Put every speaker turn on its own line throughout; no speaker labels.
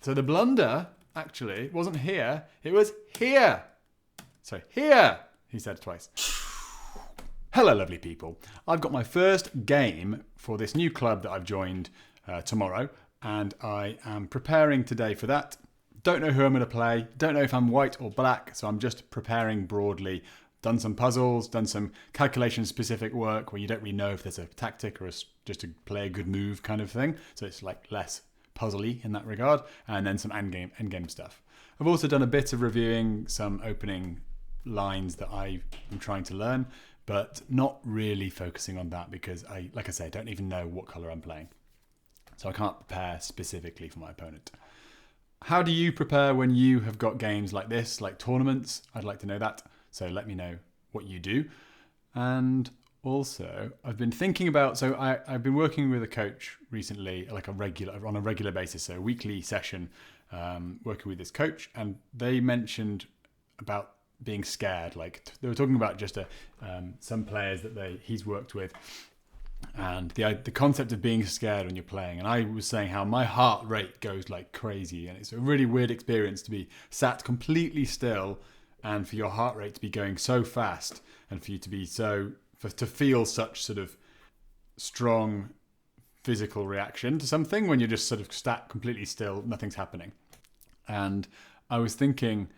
So the blunder, actually, wasn't here. It was here. So here, he said twice. Hello, lovely people. I've got my first game for this new club that I've joined tomorrow, and I am preparing today for that. Don't know who I'm going to play. Don't know if I'm white or black, so I'm just preparing broadly. Done some puzzles, done some calculation-specific work where you don't really know if there's a tactic or just to play a good move kind of thing. So it's like less puzzly in that regard, and then some endgame stuff. I've also done a bit of reviewing some opening lines that I am trying to learn, but not really focusing on that because like I say, don't even know what colour I'm playing. So I can't prepare specifically for my opponent. How do you prepare when you have got games like this, like tournaments? I'd like to know that. So let me know what you do. And also, I've been thinking about, so I've been working with a coach recently, like on a regular basis, so a weekly session, working with this coach, and they mentioned about being scared. Like they were talking about just some players that he's worked with, and the concept of being scared when you're playing. And I was saying how my heart rate goes like crazy, and it's a really weird experience to be sat completely still and for your heart rate to be going so fast, and for you to be to feel such sort of strong physical reaction to something when you're just sort of sat completely still, nothing's happening. And I was thinking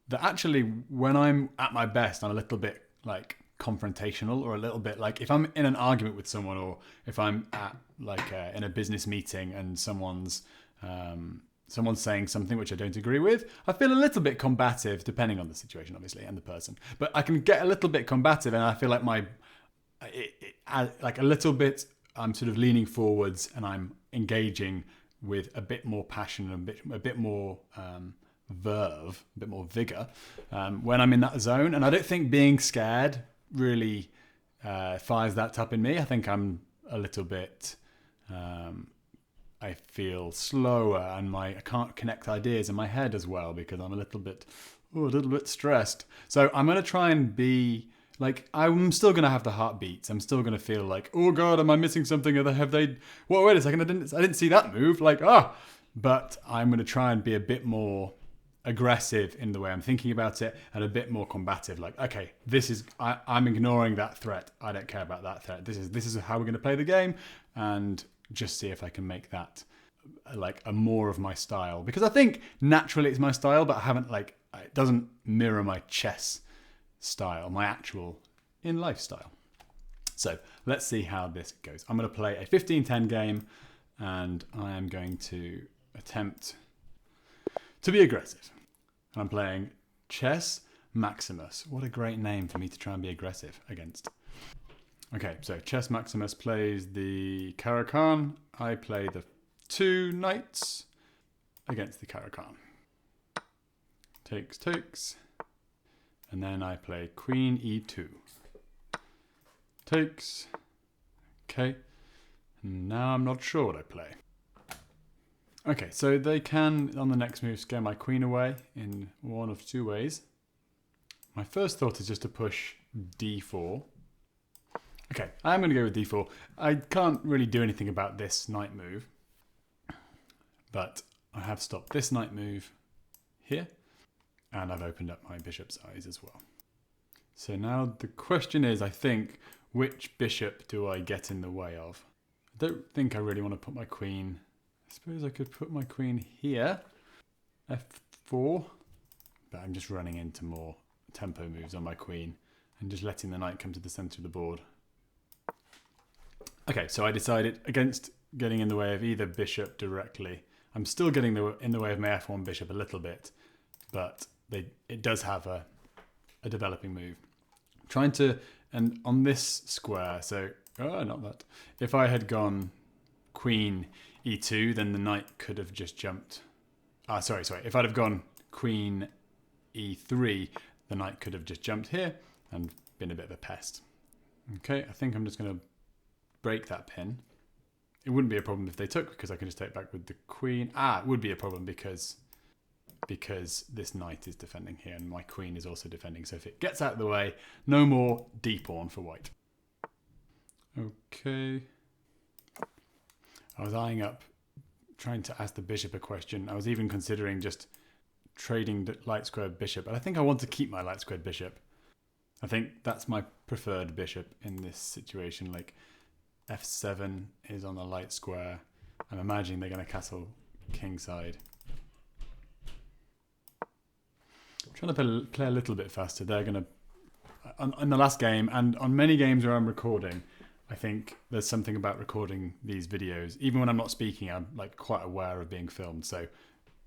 that actually when I'm at my best, I'm a little bit like confrontational, or a little bit like if I'm in an argument with someone, or if I'm at in a business meeting and someone's saying something which I don't agree with, I feel a little bit combative, depending on the situation, obviously, and the person. But I can get a little bit combative, and I feel like like a little bit, I'm sort of leaning forwards, and I'm engaging with a bit more passion, and a bit more verve, a bit more vigor when I'm in that zone. And I don't think being scared really fires that up in me. I think I'm a little bit. I feel slower, and I can't connect ideas in my head as well because I'm a little bit stressed. So I'm going to try and be like, I'm still going to have the heartbeats. I'm still going to feel like, oh God, am I missing something? Have they? Well, wait a second, I didn't see that move. But I'm going to try and be a bit more aggressive in the way I'm thinking about it, and a bit more combative. Like, okay, I'm ignoring that threat. I don't care about that threat. This is how we're going to play the game, and just see if I can make that like a more of my style, because I think naturally it's my style, but I haven't it doesn't mirror my chess style, my actual in life style. So let's see how this goes. I'm going to play a 15-10 game, and I am going to attempt to be aggressive. I'm playing Chess Maximus. What a great name for me to try and be aggressive against. Okay, so Chess Maximus plays the Caro-Kann. I play the 2 knights against the Caro-Kann. Takes. And then I play Queen E2. Takes. Okay. Now I'm not sure what I play. Okay, so they can, on the next move, scare my queen away in one of 2 ways. My first thought is just to push D4. Okay, I'm going to go with D4. I can't really do anything about this knight move, but I have stopped this knight move here, and I've opened up my bishop's eyes as well. So now the question is, I think, which bishop do I get in the way of? I don't think I really want to put my queen. I suppose I could put my queen here, F4, but I'm just running into more tempo moves on my queen and just letting the knight come to the center of the board. Okay, so I decided against getting in the way of either bishop directly. I'm still getting in the way of my F1 bishop a little bit, but it does have a developing move. I'm trying to, and on this square, so, not that. If I had gone queen E2, then the knight could have just jumped. Sorry. If I'd have gone queen E3, the knight could have just jumped here and been a bit of a pest. Okay, I think I'm just going to break that pin. It wouldn't be a problem if they took, because I can just take back with the queen. It would be a problem because this knight is defending here and my queen is also defending. So if it gets out of the way, no more d-pawn for white. Okay. I was eyeing up trying to ask the bishop a question. I was even considering just trading the light squared bishop, but I think I want to keep my light squared bishop. I think that's my preferred bishop in this situation. Like f7 is on the light square. I'm imagining they're going to castle kingside. I'm trying to play a little bit faster. They're going to, on the last game and on many games where I'm recording, I think there's something about recording these videos. Even when I'm not speaking, I'm like quite aware of being filmed. So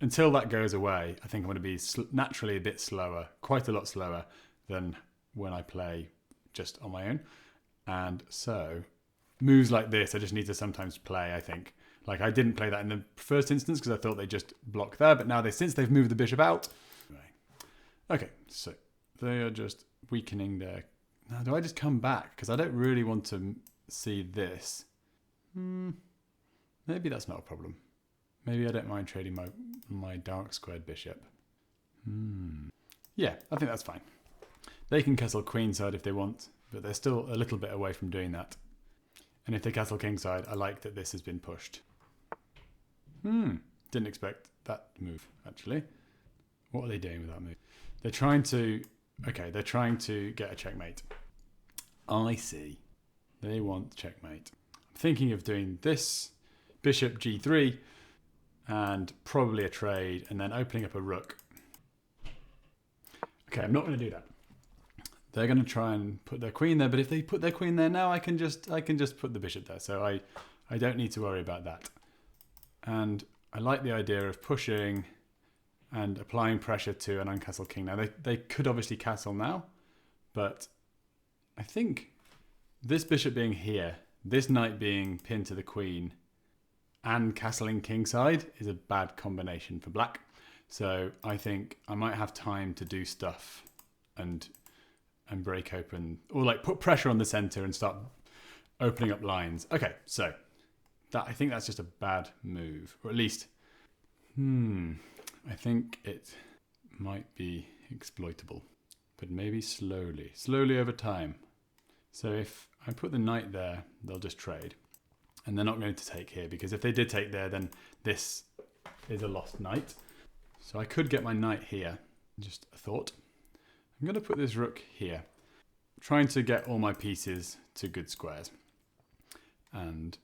until that goes away, I think I'm going to be naturally a bit slower, quite a lot slower than when I play just on my own. And so moves like this, I just need to sometimes play, I think. Like I didn't play that in the first instance because I thought they just block there, but now since they've moved the bishop out. Okay, so they are just weakening their... Now, do I just come back? Because I don't really want to see this. Maybe that's not a problem. Maybe I don't mind trading my dark squared bishop. Yeah, I think that's fine. They can castle queenside if they want, but they're still a little bit away from doing that. And if they castle kingside, I like that this has been pushed. Didn't expect that move, actually. What are they doing with that move? They're trying to... Okay, they're trying to get a checkmate. I see. They want checkmate. I'm thinking of doing this, bishop g3, and probably a trade, and then opening up a rook. Okay, I'm not going to do that. They're going to try and put their queen there, but if they put their queen there now, I can just put the bishop there. So I don't need to worry about that. And I like the idea of pushing and applying pressure to an uncastled king. Now, they could obviously castle now, but I think this bishop being here, this knight being pinned to the queen, and castling kingside is a bad combination for black. So I think I might have time to do stuff and break open, or like put pressure on the center and start opening up lines. Okay, so I think that's just a bad move, or at least, I think it might be exploitable, but maybe slowly over time. So if I put the knight there, they'll just trade, and they're not going to take here, because if they did take there, then this is a lost knight. So I could get my knight here. Just a thought. I'm going to put this rook here, trying to get all my pieces to good squares. And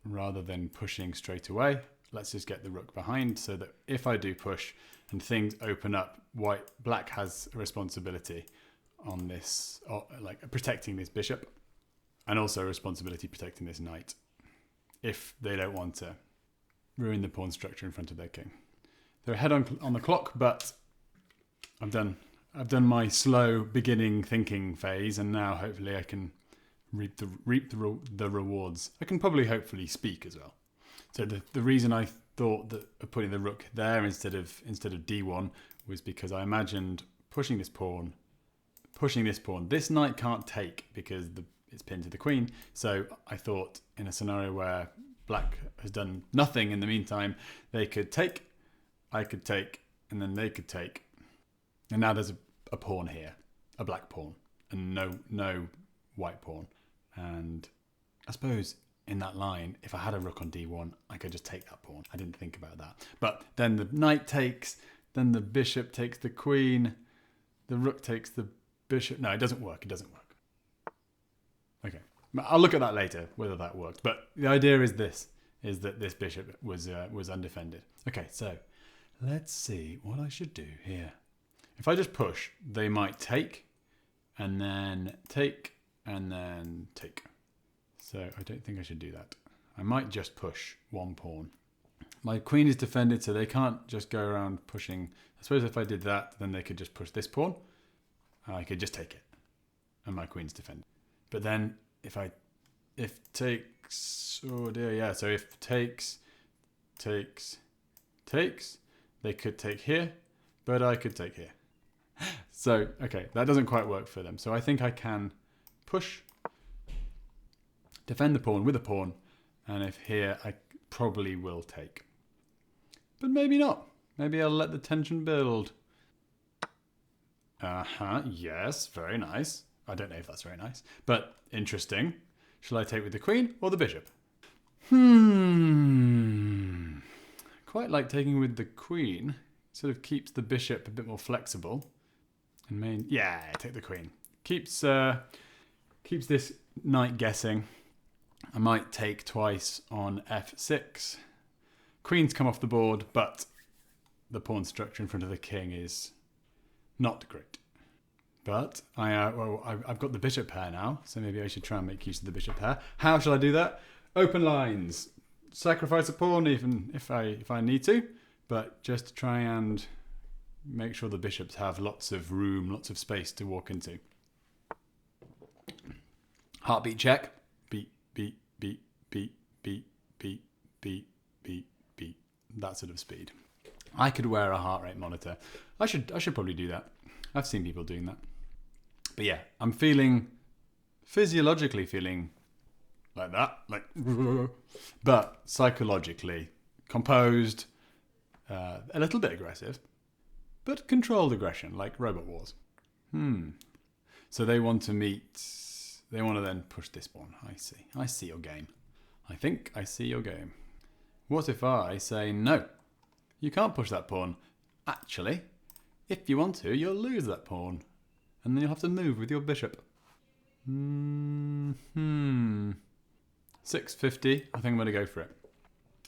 rather than pushing straight away, let's just get the rook behind, so that if I do push and things open up, black has a responsibility on this, like protecting this bishop, and also a responsibility protecting this knight, if they don't want to ruin the pawn structure in front of their king. They're ahead on the clock, but I've done my slow beginning thinking phase, and now hopefully I can reap the rewards. I can probably hopefully speak as well. So the reason I thought that of putting the rook there instead of d1 was because I imagined pushing this pawn. This knight can't take because it's pinned to the queen. So I thought in a scenario where black has done nothing in the meantime, they could take, I could take, and then they could take. And now there's a pawn here, a black pawn, and no white pawn. And I suppose in that line, if I had a rook on d1, I could just take that pawn. I didn't think about that. But then the knight takes, then the bishop takes the queen, the rook takes the bishop. No, it doesn't work. It doesn't work. Okay, I'll look at that later, whether that worked. But the idea is that this bishop was undefended. Okay, so let's see what I should do here. If I just push, they might take, and then take, and then take. So I don't think I should do that. I might just push one pawn. My queen is defended, so they can't just go around pushing. I suppose if I did that, then they could just push this pawn. I could just take it, and my queen's defended. But then if takes, oh dear, yeah. So if takes, they could take here, but I could take here. So, okay, that doesn't quite work for them. So I think I can push, defend the pawn with a pawn, and if here, I probably will take. But maybe not. Maybe I'll let the tension build. Yes, very nice. I don't know if that's very nice, but interesting. Shall I take with the queen or the bishop? quite like taking with the queen. Sort of keeps the bishop a bit more flexible. And yeah, take the queen. Keeps this knight guessing. I might take twice on f6. Queen's come off the board, but the pawn structure in front of the king is not great. But I've got the bishop pair now, so maybe I should try and make use of the bishop pair. How shall I do that? Open lines. Sacrifice a pawn even if I need to, but just to try and make sure the bishops have lots of room, lots of space to walk into. Heartbeat check. Beat, beat, beat, beat, beat, beat, beat, beat, beat. That sort of speed. I could wear a heart rate monitor. I should probably do that. I've seen people doing that. But yeah, I'm physiologically feeling like that, but psychologically composed, a little bit aggressive, but controlled aggression, like Robot Wars. So they want to meet, they want to then push this pawn. I see your game. I think I see your game. What if I say, no, you can't push that pawn. Actually, if you want to, you'll lose that pawn. And then you'll have to move with your bishop. 650. I think I'm going to go for it.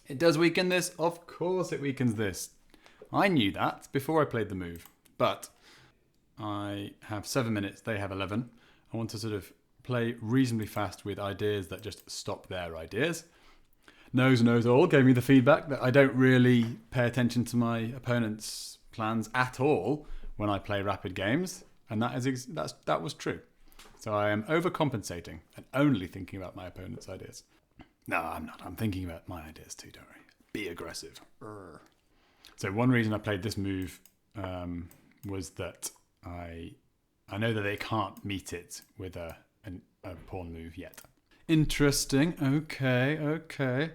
It does weaken this. Of course it weakens this. I knew that before I played the move. But I have 7 minutes. They have 11. I want to sort of play reasonably fast with ideas that just stop their ideas. Knows all gave me the feedback that I don't really pay attention to my opponent's plans at all when I play rapid games. And that was true. So I am overcompensating and only thinking about my opponent's ideas. No, I'm not. I'm thinking about my ideas too, don't worry. Be aggressive. So one reason I played this move was that I know that they can't meet it with a pawn move yet. Interesting. Okay.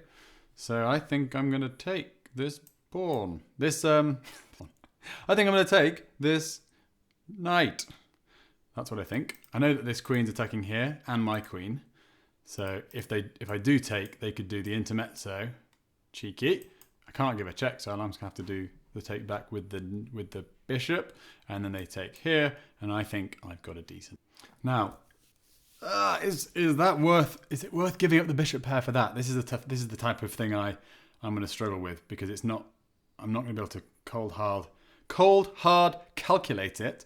So I think I'm going to take this pawn. I think I'm going to take this knight. That's what I think. I know that this queen's attacking here and my queen. So if I do take, they could do the intermezzo. Cheeky. I can't give a check, so I'm just gonna have to do the take back with the bishop, and then they take here, and I think I've got a decent. Now, is it worth giving up the bishop pair for that? This is the type of thing I'm going to struggle with, because I'm not going to be able to cold hard calculate it.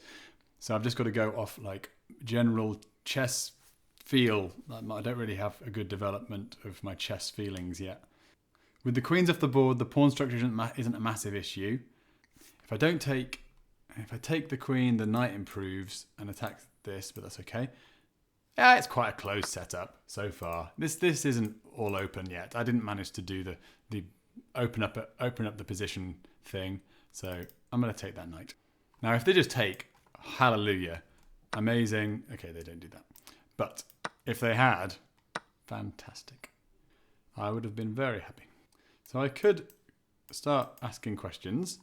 So I've just got to go off like general chess feel. I don't really have a good development of my chess feelings yet. With the queens off the board, the pawn structure isn't a massive issue. If I take the queen, the knight improves and attacks this, but that's okay. Yeah, it's quite a close setup so far. This isn't all open yet. I didn't manage to do the open up the position thing, so I'm going to take that knight. Now, if they just take, hallelujah, amazing. Okay, they don't do that. But if they had, fantastic. I would have been very happy. So I could start asking questions,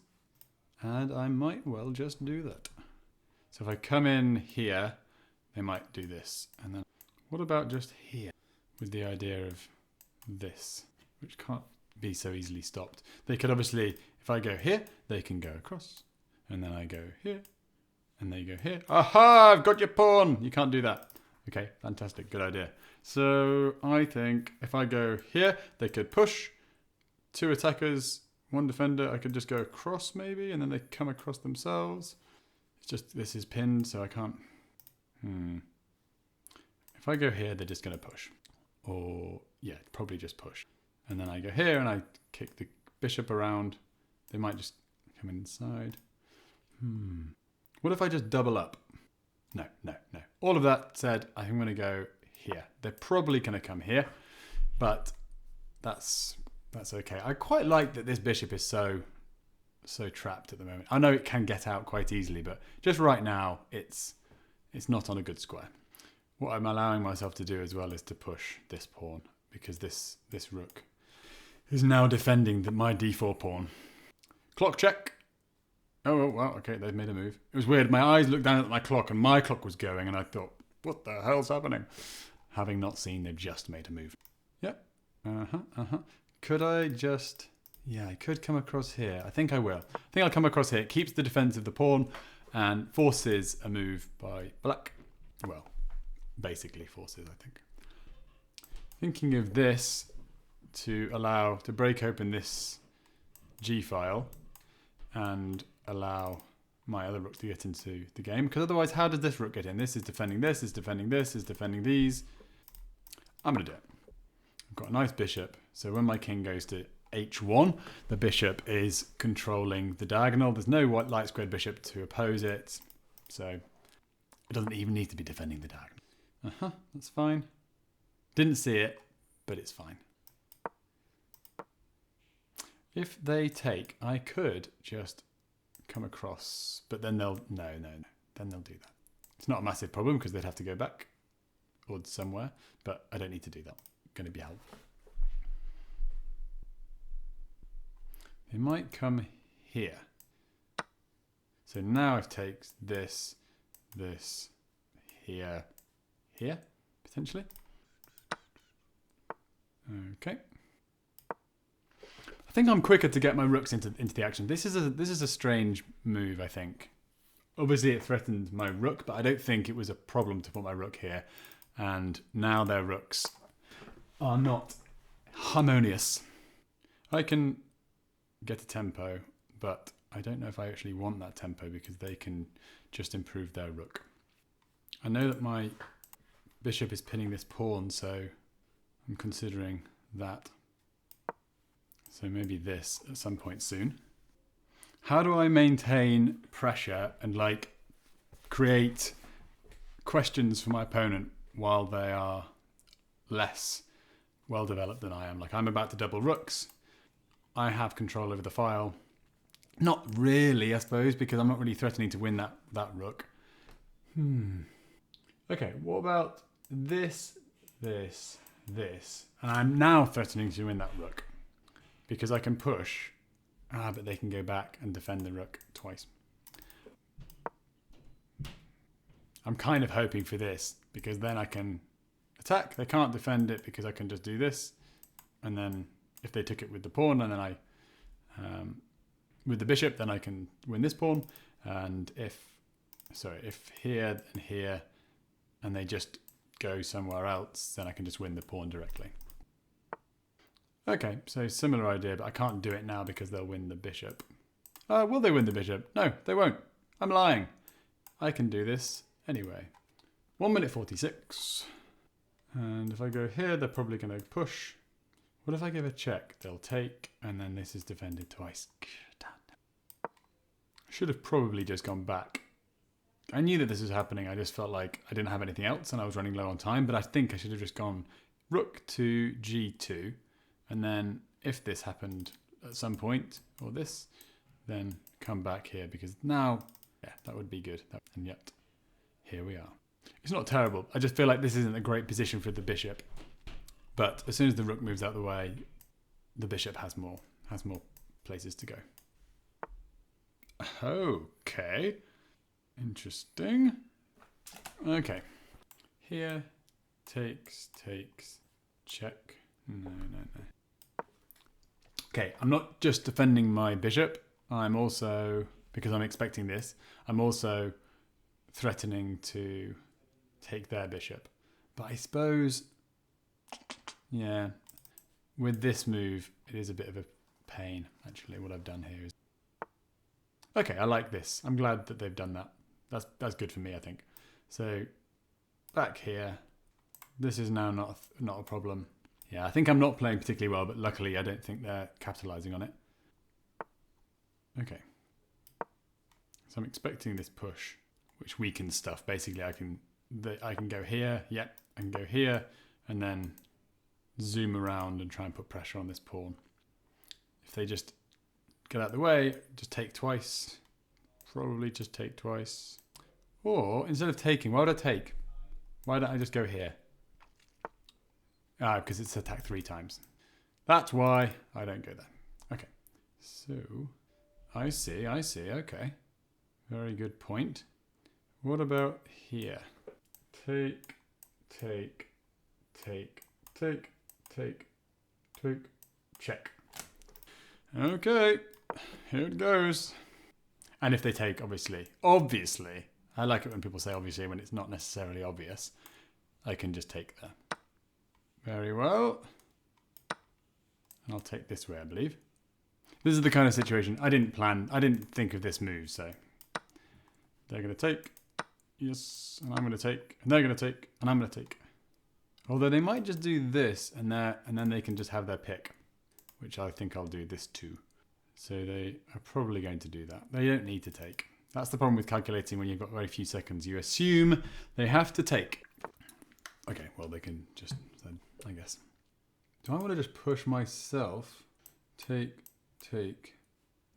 and I might well just do that. So if I come in here, they might do this. And then what about just here with the idea of this, which can't be so easily stopped. They could obviously, if I go here, they can go across. And then I go here, and they go here. Aha, I've got your pawn. You can't do that. Okay, fantastic. Good idea. So I think if I go here, they could push. 2 attackers, 1 defender. I could just go across maybe, and then they come across themselves. It's just, this is pinned, so I can't. If I go here, they're just going to push. Or, yeah, probably just push. And then I go here, and I kick the bishop around. They might just come inside. What if I just double up? No. All of that said, I think I'm going to go here. They're probably going to come here, but that's okay. I quite like that this bishop is so trapped at the moment. I know it can get out quite easily, but just right now, it's not on a good square. What I'm allowing myself to do as well is to push this pawn, because this rook is now defending my d4 pawn. Clock check. Oh, well, okay, they've made a move. It was weird. My eyes looked down at my clock, and my clock was going, and I thought, what the hell's happening? Having not seen, they've just made a move. Yep. Could I just Yeah, I could come across here. I think I will. I think I'll come across here. It keeps the defense of the pawn and forces a move by black. Well, basically forces, I think. Thinking of this to allow, to break open this G file and allow my other rook to get into the game. Because otherwise, how does this rook get in? This is defending this, is defending this, is defending these. I'm going to do it. I've got a nice bishop. So when my king goes to h1, the bishop is controlling the diagonal. There's no white light squared bishop to oppose it. So it doesn't even need to be defending the diagonal. That's fine. Didn't see it, but it's fine. If they take, I could just come across, but then they'll, no. Then they'll do that. It's not a massive problem because they'd have to go back or somewhere, but I don't need to do that. Going to be helpful. They might come here. So now it takes this, here, potentially. Okay. I think I'm quicker to get my rooks into the action. This is a strange move, I think. Obviously it threatened my rook, but I don't think it was a problem to put my rook here. And now their rooks are not harmonious. I can get a tempo, but I don't know if I actually want that tempo because they can just improve their rook. I know that my bishop is pinning this pawn, so I'm considering that. So maybe this at some point soon. How do I maintain pressure and like create questions for my opponent while they are less well developed than I am? Like I'm about to double rooks. I have control over the file. Not really, I suppose, because I'm not really threatening to win that rook. Okay, what about this? And I'm now threatening to win that rook. Because I can push, but they can go back and defend the rook twice. I'm kind of hoping for this, because then I can attack. They can't defend it because I can just do this. And then if they took it with the pawn, and then I, with the bishop, then I can win this pawn. And if here and here, and they just go somewhere else, then I can just win the pawn directly. Okay, so similar idea, but I can't do it now because they'll win the bishop. Will they win the bishop? No, they won't. I'm lying. I can do this anyway. 1 minute 46. And if I go here, they're probably going to push. What if I give a check? They'll take, and then this is defended twice. I should have probably just gone back. I knew that this was happening. I just felt like I didn't have anything else and I was running low on time, but I think I should have just gone rook to g2. And then if this happened at some point, or this, then come back here, because now, yeah, that would be good. And yet, here we are. It's not terrible. I just feel like this isn't a great position for the bishop. But as soon as the rook moves out of the way, the bishop has more places to go. Okay. Interesting. Okay. Here, takes, check. No. Okay, I'm not just defending my bishop. I'm also, because I'm expecting this, I'm also threatening to take their bishop. But I suppose, yeah, with this move, it is a bit of a pain, actually, what I've done here is. Okay, I like this. I'm glad that they've done that. That's good for me, I think. So, back here, this is now not a problem. Yeah, I think I'm not playing particularly well, but luckily I don't think they're capitalizing on it. Okay. So I'm expecting this push, which weakens stuff. Basically, I can go here, yep, I can go here, and then zoom around and try and put pressure on this pawn. If they just get out of the way, just take twice. Probably just take twice. Or, instead of taking, why would I take? Why don't I just go here? Because it's attacked 3 times. That's why I don't go there. Okay. So, I see, okay. Very good point. What about here? Take, check. Okay, here it goes. And if they take, obviously, I like it when people say obviously when it's not necessarily obvious. I can just take there. Very well. And I'll take this way, I believe. This is the kind of situation I didn't think of this move, so they're going to take, yes, and I'm going to take, and they're going to take, and I'm going to take. Although they might just do this, and then they can just have their pick, which I think I'll do this too. So they are probably going to do that. They don't need to take. That's the problem with calculating when you've got very few seconds. You assume they have to take. Okay, well, they can just, I guess. Do I want to just push myself? Take.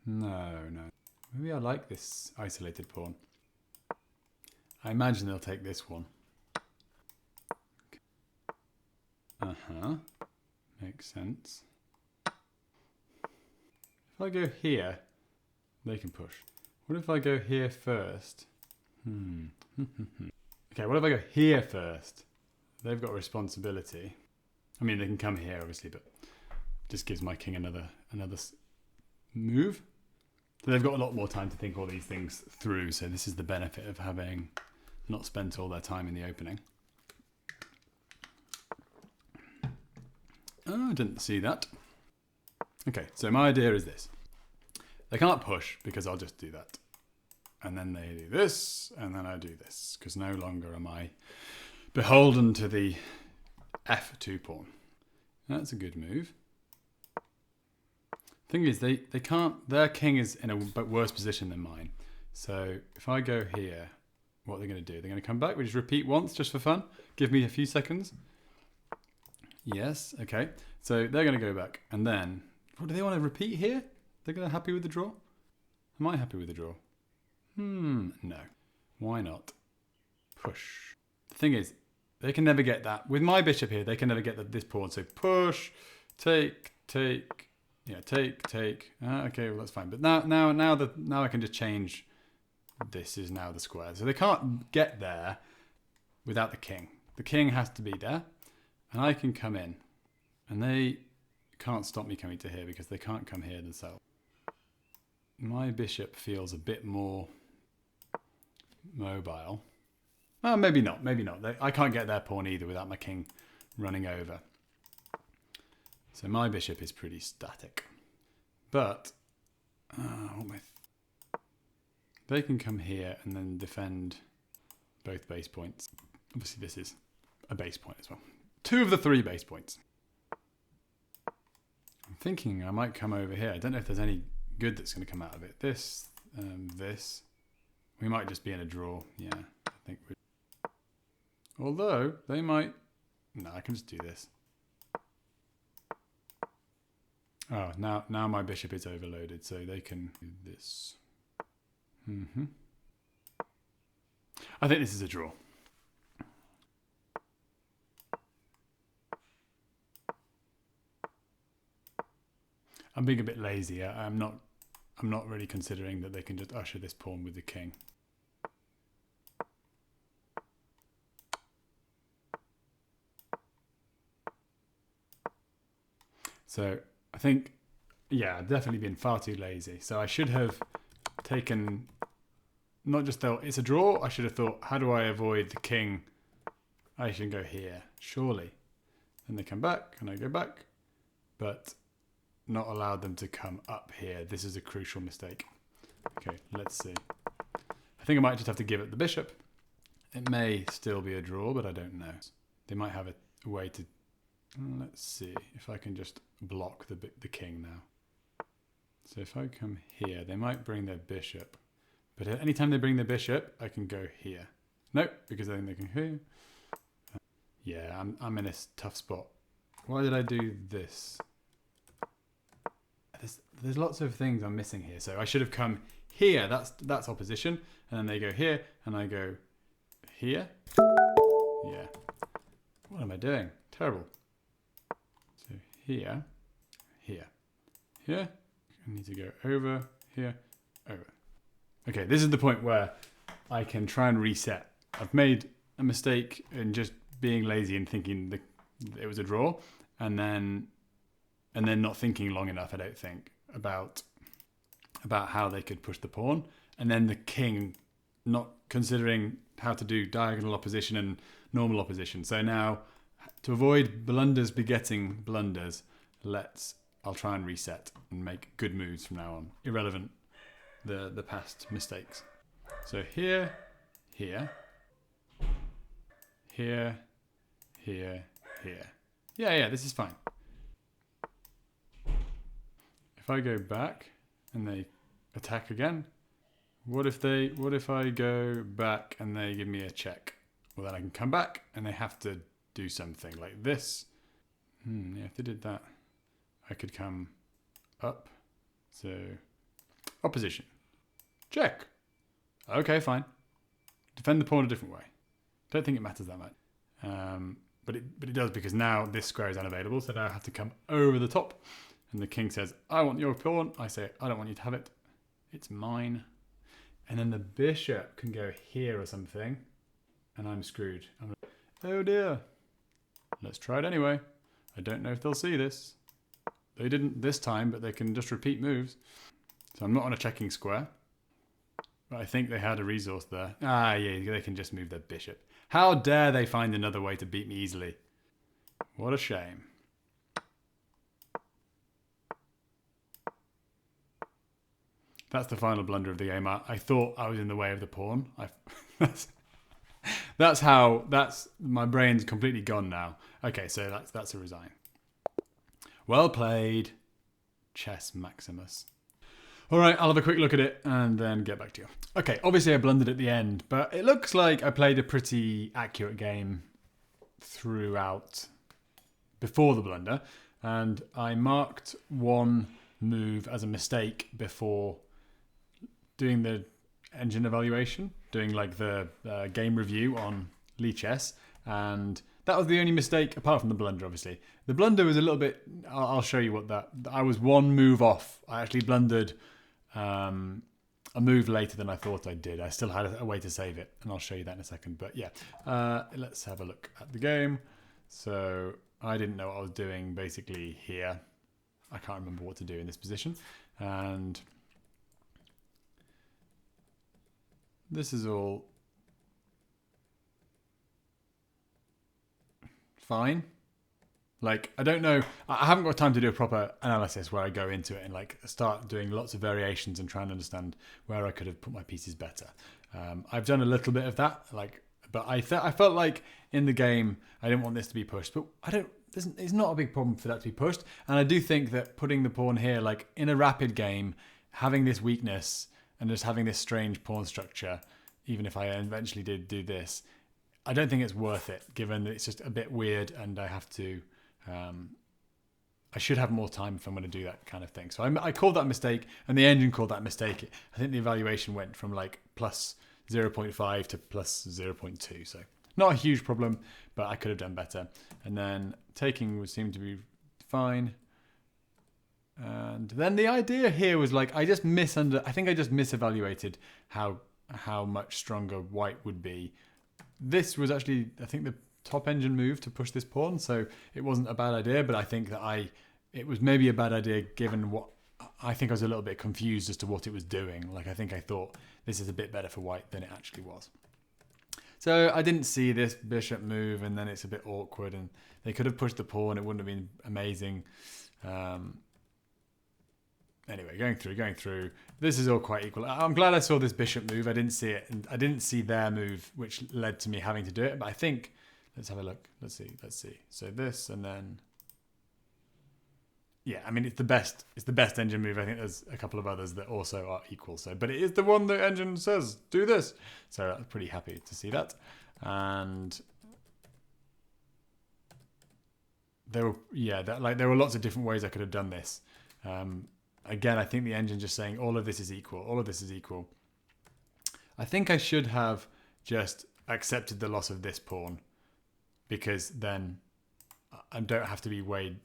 No. Maybe I like this isolated pawn. I imagine they'll take this one. Uh-huh. Makes sense. If I go here, they can push. What if I go here first? Okay, what if I go here first? They've got responsibility. I mean, they can come here, obviously, but just gives my king another move. So they've got a lot more time to think all these things through. So this is the benefit of having not spent all their time in the opening. Oh, I didn't see that. Okay, so my idea is this. They can't push because I'll just do that. And then they do this, and then I do this, because no longer am I beholden to the F2 pawn. That's a good move. Thing is, they can't, their king is in a worse position than mine. So if I go here, what are they going to do? They're going to come back. We just repeat once just for fun. Give me a few seconds. Yes, okay. So they're going to go back. And then, what, do they want to repeat here? They're going to happy with the draw? Am I happy with the draw? No. Why not? Push. The thing is, they can never get that. With my bishop here, they can never get this pawn. So push, take. Yeah, take. Okay, well that's fine. But now I can just change. This is now the square. So they can't get there without the king. The king has to be there, and I can come in, and they can't stop me coming to here because they can't come here themselves. My bishop feels a bit more mobile. Well, maybe not. I can't get their pawn either without my king running over. So my bishop is pretty static. But they can come here and then defend both base points. Obviously this is a base point as well. 2 of the 3 base points. I'm thinking I might come over here. I don't know if there's any good that's going to come out of it. This. We might just be in a draw. Yeah, I think we. Although they might. No, I can just do this. Oh, now my bishop is overloaded, so they can do this. I think this is a draw. I'm being a bit lazy. I'm not really considering that they can just usher this pawn with the king. So I think, yeah, I've definitely been far too lazy. So I should have taken, not just though it's a draw, I should have thought, how do I avoid the king? I should go here, surely. Then they come back and I go back, but not allowed them to come up here. This is a crucial mistake. Okay, let's see. I think I might just have to give it the bishop. It may still be a draw, but I don't know. They might have a way to, let's see if I can just block the king now. So if I come here, they might bring their bishop. But anytime they bring their bishop, I can go here. Nope, because then they can here. Yeah, I'm in a tough spot. Why did I do this? There's lots of things I'm missing here. So I should have come here. That's opposition. And then they go here, and I go here. Yeah. What am I doing? Terrible. So here. I need to go over, here, over. Okay, this is the point where I can try and reset. I've made a mistake in just being lazy and thinking it was a draw, and then not thinking long enough, I don't think. about how they could push the pawn, and then the king not considering how to do diagonal opposition and normal opposition. So now, to avoid blunders begetting blunders, I'll try and reset and make good moves from now on, irrelevant the past mistakes. So here, here, here, here, here. Yeah, this is fine. If I go back and they attack again, what if I go back and they give me a check? Well, then I can come back and they have to do something like this. Yeah, if they did that, I could come up. So, opposition. Check. Okay, fine. Defend the pawn a different way. Don't think it matters that much. But it does, because now this square is unavailable, so now I have to come over the top. And the king says, I want your pawn. I say, I don't want you to have it. It's mine. And then the bishop can go here or something. And I'm screwed. Oh dear. Let's try it anyway. I don't know if they'll see this. They didn't this time, but they can just repeat moves. So I'm not on a checking square. But I think they had a resource there. Ah, yeah, they can just move their bishop. How dare they find another way to beat me easily? What a shame. That's the final blunder of the game. I thought I was in the way of the pawn. That's my brain's completely gone now. Okay, so that's a resign. Well played, Chess Maximus. All right, I'll have a quick look at it and then get back to you. Okay, obviously I blundered at the end, but it looks like I played a pretty accurate game throughout before the blunder, and I marked one move as a mistake before doing the engine evaluation, doing like the game review on Lichess, and that was the only mistake apart from the blunder, obviously. The blunder was a little bit, I'll show you what I was one move off. I actually blundered a move later than I thought I did. I still had a way to save it, and I'll show you that in a second. But yeah, let's have a look at the game. So I didn't know what I was doing basically here. I can't remember what to do in this position. And this is all fine. Like, I don't know, I haven't got time to do a proper analysis where I go into it and like start doing lots of variations and try and understand where I could have put my pieces better. I've done a little bit of that, but I felt like in the game I didn't want this to be pushed, but it's not a big problem for that to be pushed. And I do think that putting the pawn here, like in a rapid game, having this weakness and just having this strange pawn structure, even if I eventually did do this, I don't think it's worth it, given that it's just a bit weird and I have to, I should have more time if I'm going to do that kind of thing. So I called that a mistake, and the engine called that a mistake. I think the evaluation went from like plus 0.5 to plus 0.2. So not a huge problem, but I could have done better. And then taking would seem to be fine. And then the idea here was like, I think I just misevaluated how much stronger white would be. This was actually, I think, the top engine move to push this pawn, so it wasn't a bad idea, but I think that it was maybe a bad idea given what, I think I was a little bit confused as to what it was doing. Like, I think I thought this is a bit better for white than it actually was. So I didn't see this bishop move, and then it's a bit awkward, and they could have pushed the pawn, it wouldn't have been amazing. Anyway, going through. This is all quite equal. I'm glad I saw this bishop move. I didn't see it, and I didn't see their move, which led to me having to do it. But I think, let's have a look. Let's see. So this, and then, yeah. I mean, it's the best engine move. I think there's a couple of others that also are equal. So, but it is the one the engine says do this. So I'm pretty happy to see that. And there were lots of different ways I could have done this. Again, I think the engine just saying all of this is equal. All of this is equal. I think I should have just accepted the loss of this pawn, because then I don't have to be weighed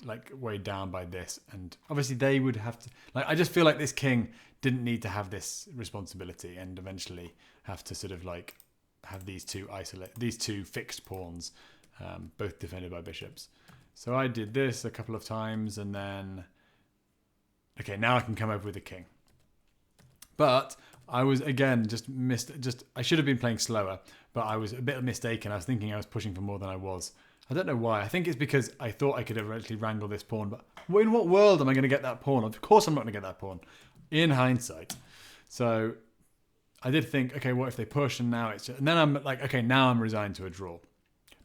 down by this. And obviously they would have to, I just feel like this king didn't need to have this responsibility and eventually have to sort of like have these two fixed pawns, both defended by bishops. So I did this a couple of times, and then Okay, now I can come over with the king. But I was, again, I should have been playing slower, but I was a bit mistaken. I was thinking I was pushing for more than I was. I don't know why. I think it's because I thought I could eventually wrangle this pawn, but in what world am I going to get that pawn? Of course I'm not going to get that pawn, in hindsight. So I did think, okay, what if they push, and now it's just, and then I'm like, okay, now I'm resigned to a draw.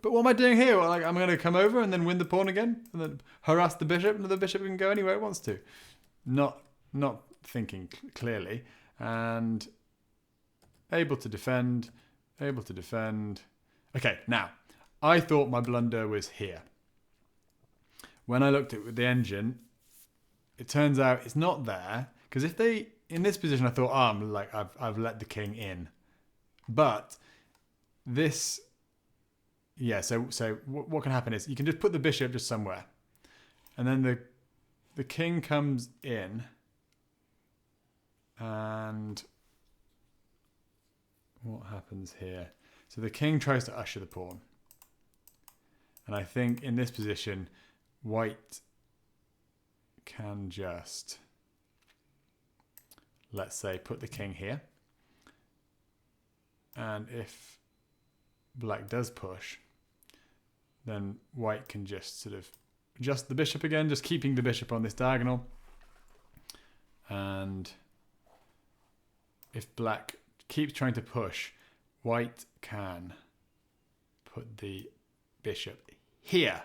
But what am I doing here? Well, like, I'm going to come over and then win the pawn again, and then harass the bishop, and the bishop can go anywhere it wants to. Not thinking clearly, and able to defend. Okay, now, I thought my blunder was here. When I looked at the engine, it turns out it's not there, because if they, in this position, I thought, I've let the king in. But this, yeah, so what can happen is you can just put the bishop just somewhere, and then the king comes in, and what happens here? So the king tries to usher the pawn. And I think in this position, white can just, let's say, put the king here. And if black does push, then white can just sort of adjust the bishop again, just keeping the bishop on this diagonal. And if black keeps trying to push, white can put the bishop here.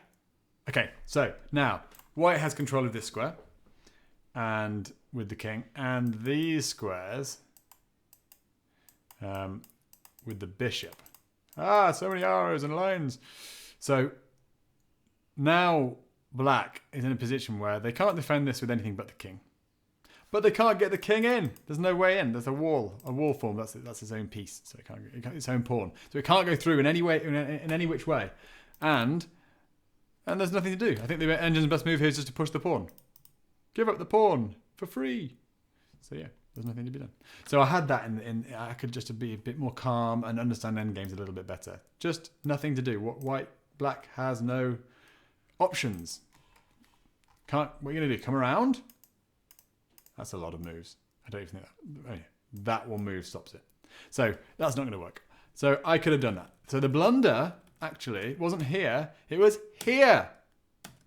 Okay, so now white has control of this square and with the king, and these squares with the bishop. So many arrows and lines. So now black is in a position where they can't defend this with anything but the king. But they can't get the king in. There's no way in. There's a wall form. That's its own piece. So it can't its own pawn. So it can't go through in any way, in any which way. And there's nothing to do. I think the engine's best move here is just to push the pawn. Give up the pawn for free. So yeah, there's nothing to be done. So I had that in I could just be a bit more calm and understand endgames a little bit better. Just nothing to do. Black has no options. What are you going to do? Come around? That's a lot of moves. I don't even think that. Oh yeah, that one move stops it. So that's not going to work. So I could have done that. So the blunder actually wasn't here. It was here.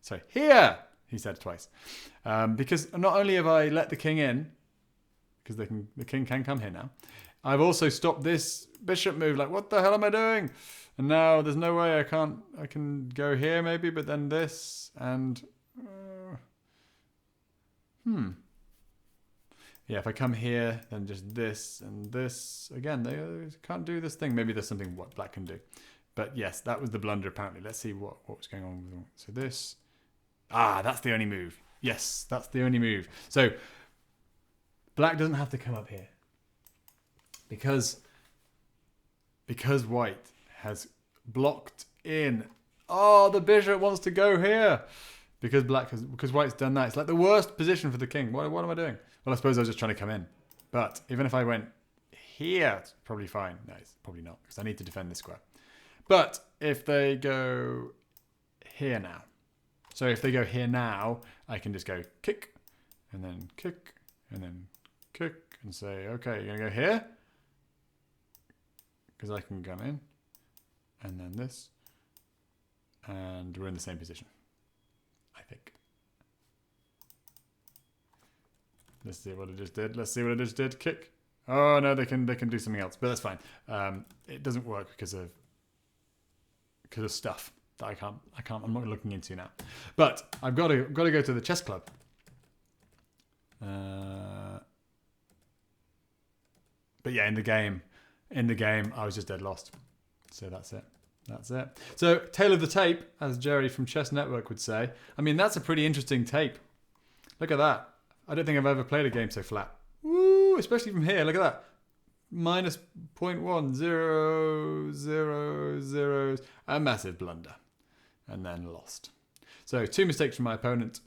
So here, he said twice. Because not only have I let the king in, because the king can come here now, I've also stopped this bishop move. Like, what the hell am I doing? And now there's no way I can go here maybe, but then this and... Yeah, if I come here, then just this and this. Again, they can't do this thing. Maybe there's something what black can do. But yes, that was the blunder apparently. Let's see what was going on with them. So this. That's the only move. Yes, that's the only move. So black doesn't have to come up here. Because white has blocked in. Oh, the bishop wants to go here. Because white's done that. It's like the worst position for the king. What am I doing? Well, I suppose I was just trying to come in. But even if I went here, it's probably fine. No, it's probably not, because I need to defend this square. But if they go here now. So if they go here now, I can just go kick, and then kick, and then kick, and say, okay, you're going to go here? Because I can come in, and then this, and we're in the same position, I think. Let's see what it just did. Kick. Oh no, they can do something else, but that's fine. It doesn't work because of stuff that I'm not looking into now. But I've got to go to the chess club. But yeah, in the game, I was just dead lost. So that's it. So, tail of the tape, as Jerry from Chess Network would say. I mean, that's a pretty interesting tape. Look at that. I don't think I've ever played a game so flat. Woo! Especially from here. Look at that. Minus 0.1, 0, 0, 0. A massive blunder. And then lost. So 2 mistakes from my opponent.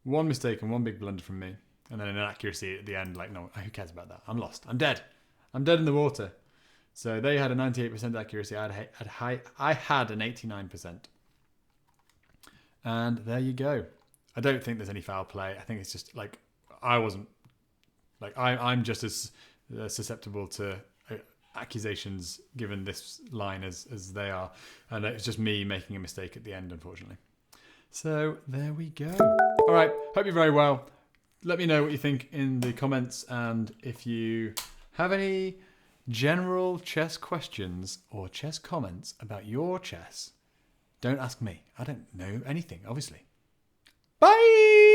1 mistake and 1 big blunder from me. And then an inaccuracy at the end. Like, no, who cares about that? I'm lost. I'm dead. I'm dead in the water. So they had a 98% accuracy. I had an 89%. And there you go. I don't think there's any foul play. I think it's just like I'm just as susceptible to accusations given this line as they are, and it's just me making a mistake at the end, unfortunately. So there we go. All right, hope you're very well. Let me know what you think in the comments, and if you have any general chess questions or chess comments about your chess, don't ask me. I don't know anything, obviously. Bye!